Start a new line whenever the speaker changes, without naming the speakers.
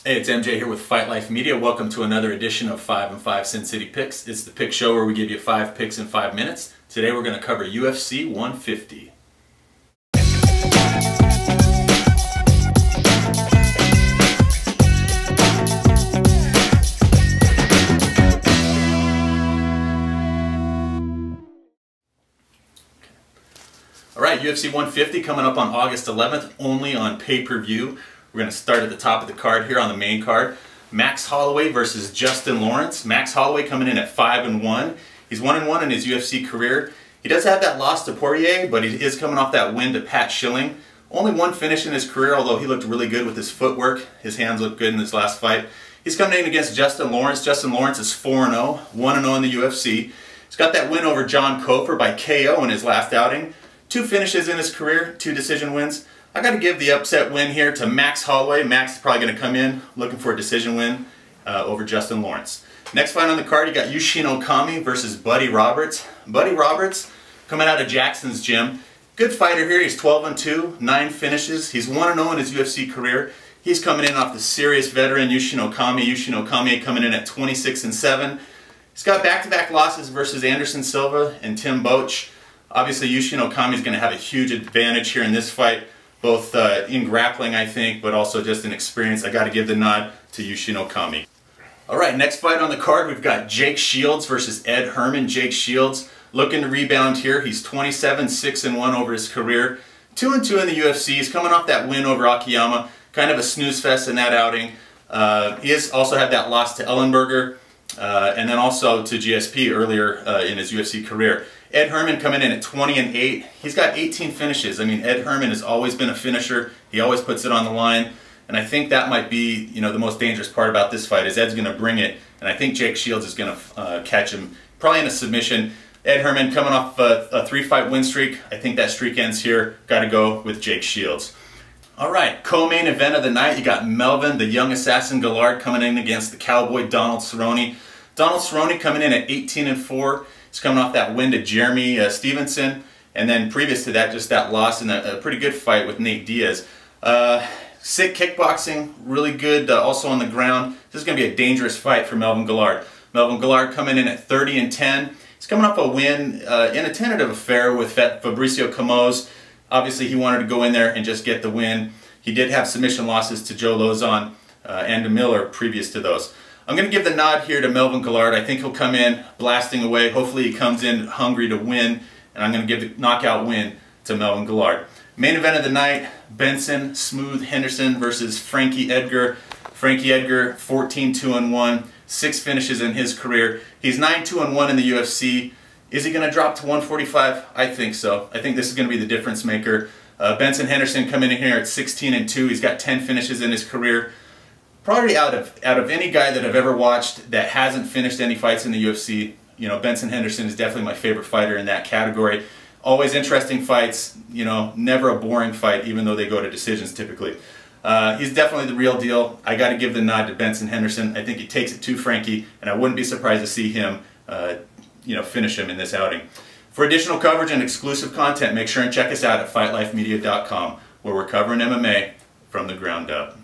Hey, it's MJ here with Fight Life Media. Welcome to another edition of 5 and 5 Sin City Picks. It's the pick show where we give you 5 picks in 5 minutes. Today we're going to cover UFC 150. Alright, UFC 150 coming up on August 11th, only on pay-per-view. We're going to start at the top of the card here on the main card. Max Holloway versus Justin Lawrence. Max Holloway coming in at 5-1. He's 1-1 in his UFC career. He does have that loss to Poirier, but he is coming off that win to Pat Schilling. Only one finish in his career, although he looked really good with his footwork. His hands looked good in his last fight. He's coming in against Justin Lawrence. Justin Lawrence is 4-0, 1-0 in the UFC. He's got that win over John Kofer by KO in his last outing. 2 finishes in his career, 2 decision wins. I got to give the upset win here to Max Holloway. Max is probably going to come in looking for a decision win over Justin Lawrence. Next fight on the card, you got Yuxin Okami versus Buddy Roberts. Buddy Roberts coming out of Jackson's gym. Good fighter here. He's 12-2, 9 finishes. He's 1-0 in his UFC career. He's coming in off the serious veteran Yuxin Okami. Yuxin Okami coming in at 26-7. He's got back-to-back losses versus Anderson Silva and Tim Boetsch. Obviously, Yuxin Okami is going to have a huge advantage here in this fight, both in grappling, I think, but also just in experience. I got to give the nod to Yuxin Okami. All right, next fight on the card, we've got Jake Shields versus Ed Herman. Jake Shields looking to rebound here. He's 27-6-1 over his career, 2-2 in the UFC. He's coming off that win over Akiyama, kind of a snooze fest in that outing. He has also had that loss to Ellenberger and then also to GSP earlier in his UFC career. Ed Herman coming in at 20-8. He's got 18 finishes. I mean, Ed Herman has always been a finisher. He always puts it on the line. And I think that might be, the most dangerous part about this fight is Ed's going to bring it. And I think Jake Shields is going to catch him, probably in a submission. Ed Herman coming off a 3-fight win streak. I think that streak ends here. Got to go with Jake Shields. All right, co-main event of the night. You got Melvin, the young assassin Guillard, coming in against the cowboy Donald Cerrone. Donald Cerrone coming in at 18-4. He's coming off that win to Jeremy Stevenson, and then previous to that, just that loss in a pretty good fight with Nate Diaz. Sick kickboxing, really good also on the ground. This is going to be a dangerous fight for Melvin Guillard. Melvin Guillard coming in at 30-10. He's coming off a win in a tentative affair with Fabricio Camoes. Obviously, he wanted to go in there and just get the win. He did have submission losses to Joe Lozon and to Miller previous to those. I'm going to give the nod here to Melvin Guillard. I think he'll come in blasting away. Hopefully he comes in hungry to win, and I'm going to give the knockout win to Melvin Guillard. Main event of the night, Benson, Smooth Henderson versus Frankie Edgar. Frankie Edgar, 14-2-1, 6 finishes in his career. He's 9-2-1 in the UFC. Is he going to drop to 145? I think so. I think this is going to be the difference maker. Benson Henderson coming in here at 16-2. He's got 10 finishes in his career. Probably out of any guy that I've ever watched that hasn't finished any fights in the UFC, Benson Henderson is definitely my favorite fighter in that category. Always interesting fights, never a boring fight, even though they go to decisions typically. He's definitely the real deal. I got to give the nod to Benson Henderson. I think he takes it to Frankie, and I wouldn't be surprised to see him, finish him in this outing. For additional coverage and exclusive content, make sure and check us out at fightlifemedia.com, where we're covering MMA from the ground up.